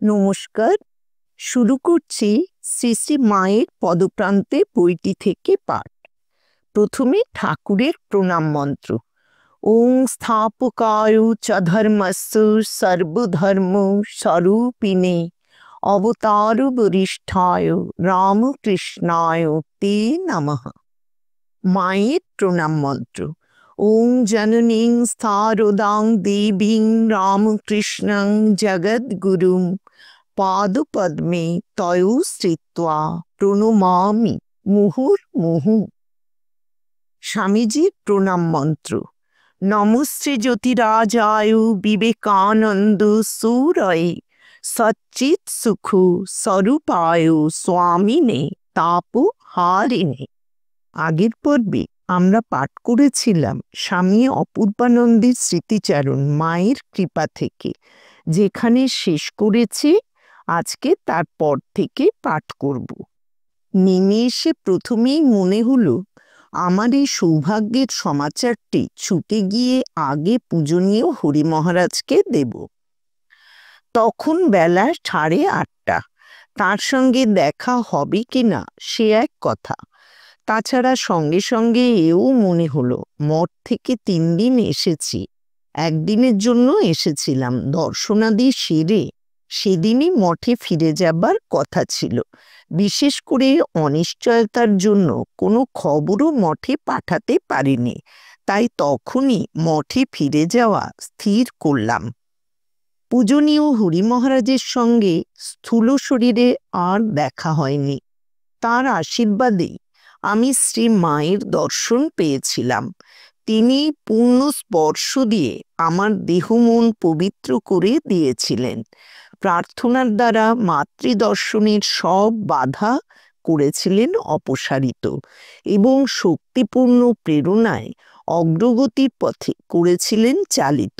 নমস্কার। শুরু করছি শ্রী শ্রী মায়ের পদপ্রান্তে বইটি থেকে পাঠ। প্রথমে ঠাকুরের প্রণাম মন্ত্র। ওং স্থাপকায় চ ধর্মস্য সর্বধর্ম স্বরূপিণে অবতার বরিষ্ঠায় রামকৃষ্ণায় তে নমঃ। মায়ের প্রণাম মন্ত্র। ওং জননীং স্থা দেবীং রামকৃষ্ণং জগদ্গুরুং পাদপদ্মে তয়ো স্থিত্বা প্রণমামি মুহুর্মুহু। স্বামীজির প্রণাম মন্ত্র। নমস্তে জ্যোতিরাজায় বিবেকানন্দ সূরয়ে সচ্চিৎ সুখ স্বরূপায় স্বামিনে তাপহারিণে। আগের পর্বে আমরা পাঠ করেছিলাম স্বামী অপূর্বানন্দের স্মৃতিচারণ মায়ের কৃপা থেকে, যেখানে শেষ করেছি আজকে তারপর থেকে পাঠ করব। নেমে এসে প্রথমেই মনে হলো আমার এই সৌভাগ্যের সমাচারটি ছুটে গিয়ে আগে পূজনীয় হরি মহারাজকে দেব। তখন বেলা 8:30। তার সঙ্গে দেখা হবে কিনা সে এক কথা। তাছাড়া সঙ্গে সঙ্গে এও মনে হলো মঠ থেকে 3 দিন এসেছি, একদিনের জন্য এসেছিলাম দর্শনাদি সেরে সেদিনই মঠে ফিরে যাবার কথা ছিল। বিশেষ করে অনিশ্চয়তার জন্য কোনো খবরও মঠে পাঠাতে পারিনি, তাই তখনই মঠে ফিরে যাওয়া স্থির করলাম। পূজনীয় হরি মহারাজের সঙ্গে স্থূল শরীরে আর দেখা হয়নি। তার আশীর্বাদে আমি শ্রী মায়ের দর্শন পেয়েছিলাম। তিনি পূর্ণ স্পর্শ দিয়ে আমার দেহ মন পবিত্র করে দিয়েছিলেন। প্রার্থনার দ্বারা মাতৃদর্শনের সব বাধা করেছিলেন অপসারিত এবং শক্তিপূর্ণ প্রেরণায় অগ্রগতির পথে করেছিলেন চালিত।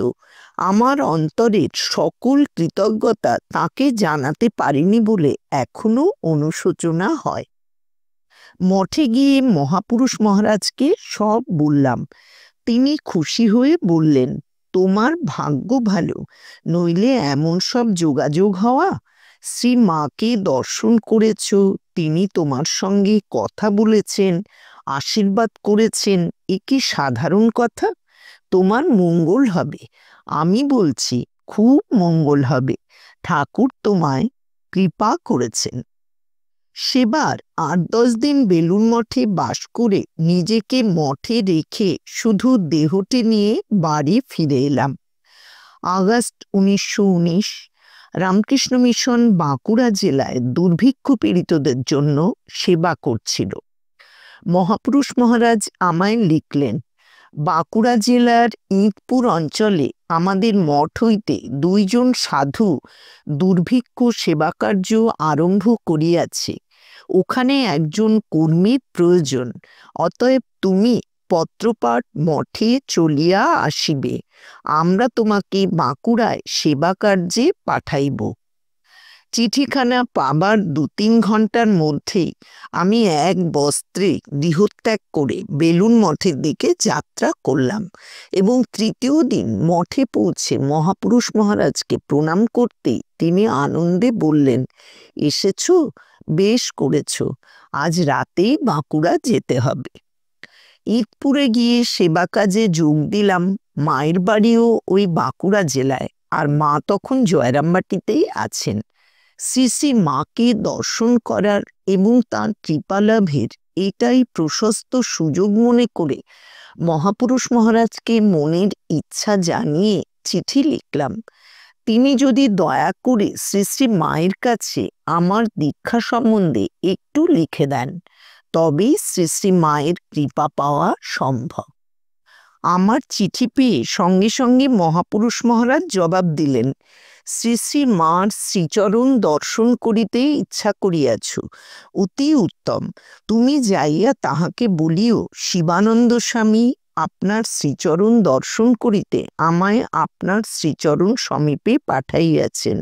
আমার অন্তরের সকল কৃতজ্ঞতা তাকে জানাতে পারিনি বলে এখনো অনুশোচনা হয়। মঠে গিয়ে মহাপুরুষ মহারাজকে সব বললাম। তিনি খুশি হয়ে বললেন, তোমার ভাগ্য ভালো, নইলে এমন সব যোগাযোগ হওয়া। শ্রী মাকে দর্শন করেছ, তিনি তোমার সঙ্গে কথা বলেছেন, আশীর্বাদ করেছেন, এ কি সাধারণ কথা? তোমার মঙ্গল হবে, আমি বলছি খুব মঙ্গল হবে। ঠাকুর তোমায় কৃপা করেছেন। সেবার 8-10 দিন বেলুড় মঠে বাস করে নিজেকে মঠে রেখে শুধু দেহটি নিয়ে বাড়ি ফিরে এলাম। আগস্ট 1919। রামকৃষ্ণ মিশন বাঁকুড়া জেলায় দুর্ভিক্ষ পীড়িতদের জন্য সেবা করছিল। মহাপুরুষ মহারাজ আমায় লিখলেন, বাঁকুড়া জেলার ইঁদপুর অঞ্চলে আমাদের মঠ হইতে 2 জন সাধু দুর্ভিক্ষ সেবাকার্য আরম্ভ করিয়াছে। ওখানে একজন কর্মীর প্রয়োজন, অতএব তুমি পত্রপাঠ মঠে চলিয়া আসিবে। আমরা তোমাকে বাঁকুড়ায় সেবা কার্যে পাঠাইব। চিঠিখানা পাবার 2-3 ঘন্টার মধ্যেই আমি এক বস্ত্রে গৃহত্যাগ করে বেলুড় মঠের দিকে যাত্রা করলাম এবং 3য় দিন মঠে পৌঁছে মহাপুরুষ মহারাজকে প্রণাম করতেই তিনি আনন্দে বললেন, এসেছ, বেশ করেছ, আজ রাতেই বাঁকুড়া যেতে হবে। ইঁদপুরে গিয়ে সেবা কাজে যোগ দিলাম। মায়ের বাড়িও ওই বাঁকুড়া জেলায়, আর মা তখন জয়রামবাটিতেই আছেন। শ্রী শ্রী মাকে দর্শন করার এবং তাঁর কৃপালাভের এটাই প্রশস্ত সুযোগ মনে করে মহাপুরুষ মহারাজকে মনের ইচ্ছা জানিয়ে চিঠি লিখলাম। তিনি যদি দয়া করে শ্রী শ্রী মায়ের কাছে আমার দীক্ষা সম্বন্ধে একটু লিখে দেন, তবেই শ্রী শ্রী মায়ের কৃপা পাওয়া সম্ভব। আমার চিঠি পেয়ে সঙ্গে সঙ্গে মহাপুরুষ মহারাজ জবাব দিলেন, শ্রী শ্রী মার শ্রীচরণ দর্শন করিতে ইচ্ছা করিয়াছ, অতি উত্তম। তুমি যাইয়া তাহাকে বলিও শিবানন্দ স্বামী আপনার শ্রীচরণ দর্শন করিতে আমায় আপনার শ্রীচরণ সমীপে পাঠাইয়াছেন।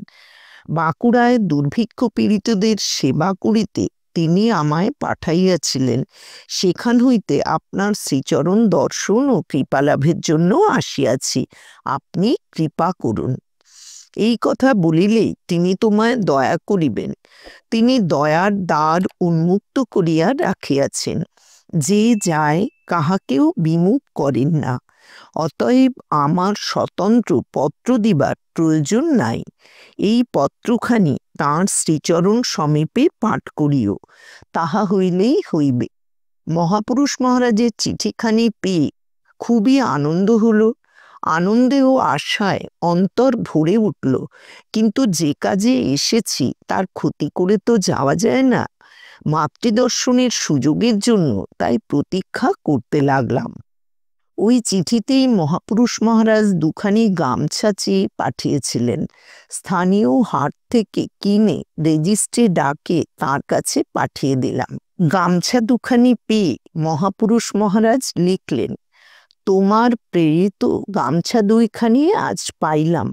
বাঁকুড়ায় দুর্ভিক্ষ পীড়িতদের সেবা করিতে তিনি আমায় পাঠাইয়াছিলেন। সেখান হইতে আপনার শ্রীচরণ দর্শন ও কৃপালাভের জন্য আসিয়াছি। আপনি কৃপা করুন। এই কথা বলিলেই তিনি তোমায় দয়া করিবেন। তিনি দয়ার দ্বার উন্মুক্ত করিয়া রাখিয়াছেন। যে যায় কাহাকেও বিমুখ করেন না। অতএব আমার স্বতন্ত্র পত্র দিবার প্রয়োজন নাই। এই পত্রখানি তাঁর শ্রীচরণ সমীপে পাঠ করিও, তাহা হইলেই হইবে। মহাপুরুষ মহারাজের চিঠিখানি পেয়ে খুবই আনন্দ হলো। আনন্দে ও আশায় অন্তর ভরে উঠল। কিন্তু যে কাজে এসেছি তার ক্ষতি করে তো যাওয়া যায় না। মাতৃদর্শনের সুযোগের জন্য তাই প্রতীক্ষা করতে লাগলাম। ওই চিঠিতেই মহাপুরুষ মহারাজ দুখানি গামছা চেয়ে পাঠিয়েছিলেন। স্থানীয় হাট থেকে কিনে রেজিস্ট্রি ডাকে তার কাছে পাঠিয়ে দিলাম। গামছা দুখানি পেয়ে মহাপুরুষ মহারাজ লিখলেন, তোমার প্রেরিত গামছা দুইখানি আজ পাইলাম।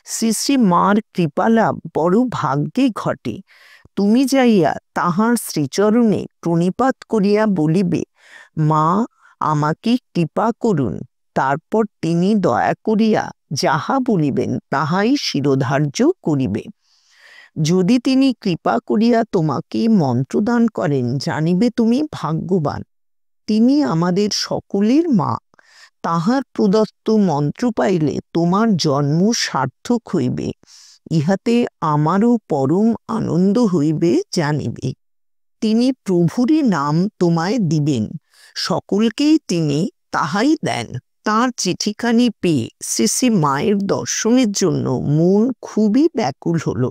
শ্রী শ্রী মার কৃপালাভ বড় ভাগ্যে ঘটে। তুমি যাইয়া তাহার শ্রীচরণে প্রণিপাত করিয়া বলিবে, মা আমাকে কৃপা করুন। তারপর তিনি দয়া করিয়া যাহা বলিবেন তাহাই শিরোধার্য করিবে। যদি তিনি কৃপা করিয়া তোমাকে মন্ত্রদান করেন, জানিবে তুমি ভাগ্যবান। তিনি আমাদের সকলের মা। তাহার প্রদত্ত মন্ত্র পাইলে তোমার জন্ম সার্থক হইবে। ইহাতে আমারও পরম আনন্দ হইবে জানিবে। তিনি প্রভুরই নাম তোমায় দিবেন। সকলকেই তিনি তাহাই দেন। তাঁর চিঠিখানি পেয়ে শ্রী শ্রী মায়ের দর্শনের জন্য মন খুবই ব্যাকুল হলো।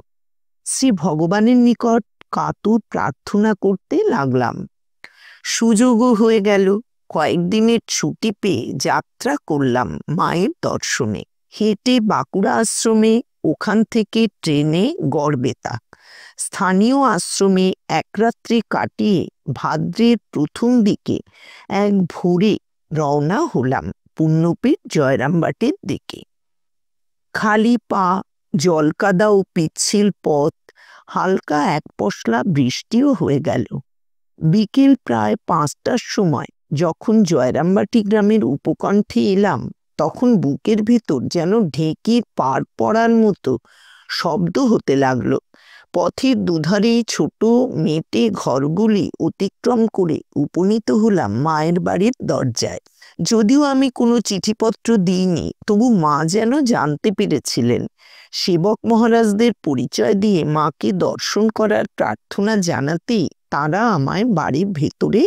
শ্রী ভগবানের নিকট কাতর প্রার্থনা করতে লাগলাম। সুযোগও হয়ে গেল। কয়েকদিনের ছুটি পেয়ে যাত্রা করলাম মায়ের দর্শনে। হেঁটে বাঁকুড়া আশ্রমে, ওখান থেকে ট্রেনে গড়বেতা। স্থানীয় আশ্রমে এক রাত্রি কাটিয়ে ভাদ্রের প্রথম দিকে এক ভোরে রওনা হলাম পুণ্যপীঠ জয়রামবাটির দিকে। খালি পা, জলকাদা ও পিচ্ছিল পথ, হালকা এক পশলা বৃষ্টিও হয়ে গেল। বিকেল প্রায় 5টার সময় যখন জয়রামবাটি গ্রামের উপকণ্ঠে এলাম, তখন বুকের ভেতর যেন ঢেকির পার পড়ার মতো শব্দ হতে লাগলো। পথের দুধারে ছোট মেটে ঘরগুলি অতিক্রম করে উপনীত হলাম মায়ের বাড়ির দরজায়। যদিও আমি কোনো চিঠিপত্র দিইনি, তবু মা যেন জানতে পেরেছিলেন। সেবক মহারাজদের পরিচয় দিয়ে মাকে দর্শন করার প্রার্থনা জানাতেই তারা আমায় বাড়ির ভেতরে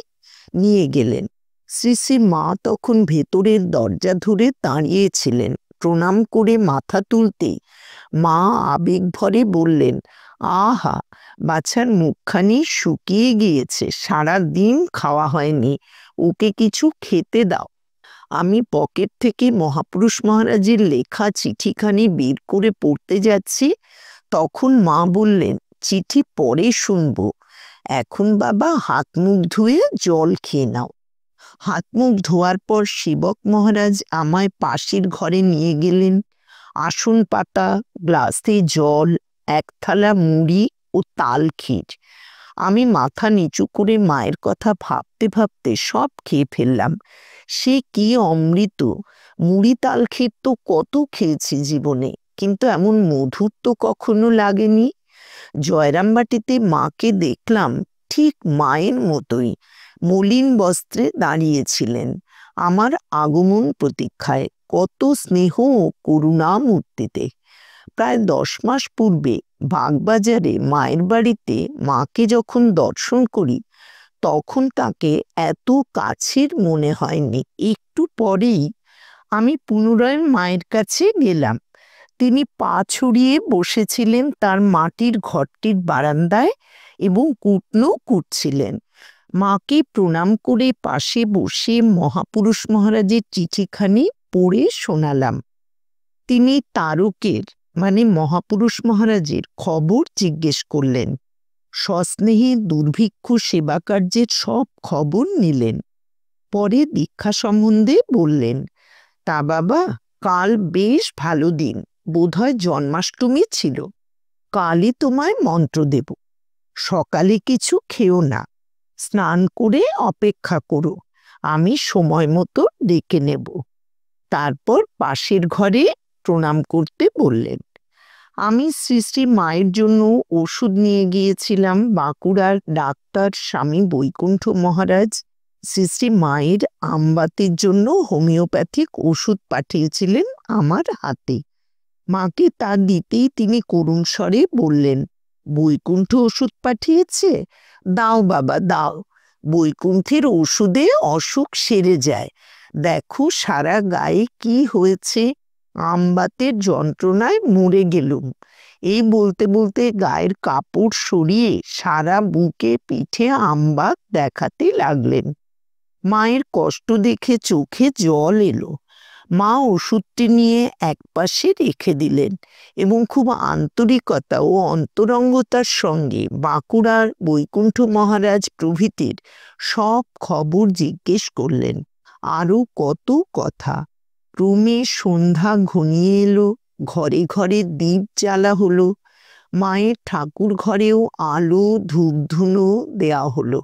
নিয়ে গেলেন। শ্রী শ্রী মা তখন ভেতরের দরজা ধরে দাঁড়িয়েছিলেন। প্রণাম করে মাথা তুলতে মা আবেগ ভরে বললেন, আহা, বাছার মুখখানি শুকিয়ে গিয়েছে, সারা দিন খাওয়া হয়নি, ওকে কিছু খেতে দাও। আমি পকেট থেকে মহাপুরুষ মহারাজের লেখা চিঠিখানি বের করে পড়তে যাচ্ছি, তখন মা বললেন, চিঠি পরে শুনবো, এখন বাবা হাত মুখ ধুয়ে জল খেয়ে নাও। হাত মুখ ধোয়ার পর সেবক মহারাজ আমায় পাশের ঘরে নিয়ে গেলেন। আসন পাতা, গ্লাসে জল, এক থালা মুড়ি ও তাল ক্ষীর। আমি মাথা নিচু করে মায়ের কথা ভাবতে ভাবতে সব খেয়ে ফেললাম। সে কি অমৃত! মুড়ি তাল ক্ষীর তো কত খেয়েছি জীবনে, কিন্তু এমন মধুর তো কখনো লাগেনি। জয়রামবাটিতে মাকে দেখলাম ঠিক মায়ের মতোই, মলিন বস্ত্রে দাঁড়িয়েছিলেন আমার আগমন প্রতীক্ষায়, কত স্নেহ ও করুণা মূর্তিতে। প্রায় 10 মাস পূর্বে বাগবাজারে মায়ের বাড়িতে মাকে যখন দর্শন করি, তখন তাকে এত কাছের মনে হয়নি। একটু পরেই আমি পুনরায় মায়ের কাছে গেলাম। তিনি পা ছড়িয়ে বসেছিলেন তার মাটির ঘরটির বারান্দায় এবং কুটনো কুটছিলেন। মাকে প্রণাম করে পাশে বসে মহাপুরুষ মহারাজের চিঠিখানি পড়ে শোনালাম। তিনি তারকের মানে মহাপুরুষ মহারাজের খবর জিজ্ঞেস করলেন। সস্নেহে দুর্ভিক্ষ সেবা কার্যের সব খবর নিলেন। পরে দীক্ষা সম্বন্ধে বললেন, তা বাবা, কাল বেশ ভালো দিন, বোধহয় জন্মাষ্টমী ছিল। কালই তোমায় মন্ত্র দেব। সকালে কিছু খেও না, স্নান করে অপেক্ষা করো, আমি সময় মতো ডেকে নেব। তারপর পাশের ঘরে প্রণাম করতে বললেন। আমি শ্রী শ্রী মায়ের জন্য ওষুধ নিয়ে গিয়েছিলাম বাঁকুড়ার ডাক্তার স্বামী বৈকুণ্ঠ মহারাজ। শ্রী শ্রী মায়ের আমবাতের জন্য হোমিওপ্যাথিক ওষুধ পাঠিয়েছিলেন আমার হাতে। মাকে তা দিতেই তিনি করুণ স্বরে বললেন, বৈকুণ্ঠ ওষুধ পাঠিয়েছে? দাও বাবা দাও, বৈকুণ্ঠের ওষুধে অসুখ সেরে যায়। দেখো সারা গায়ে কি হয়েছে, আমবাতের যন্ত্রণায় মরে গেলুম। এই বলতে বলতে গায়ের কাপড় সরিয়ে সারা বুকে পিঠে আমবাত দেখাতে লাগলেন। মায়ের কষ্ট দেখে চোখে জল এলো। মা ওষুধটি নিয়ে একপাশে রেখে দিলেন এবং খুব আন্তরিকতা ও অন্তরঙ্গতার সঙ্গে বাঁকুড়ার বৈকুণ্ঠ মহারাজ প্রভৃতির সব খবর জিজ্ঞেস করলেন। আরও কত কথা। ক্রমে সন্ধ্যা ঘনিয়ে এলো, ঘরে ঘরে দীপ জ্বালা হলো। মায়ের ঠাকুর ঘরেও আলো ধূপধুনো দেয়া হলো।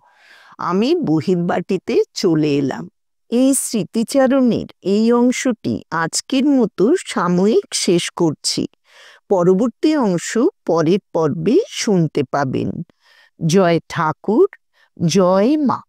আমি বহির্বাটিতে চলে এলাম। এই স্মৃতিচারণের এই অংশটি আজকের মতো সাময়িক শেষ করছি। পরবর্তী অংশ পরের পর্বে শুনতে পাবেন। জয় ঠাকুর, জয় মা।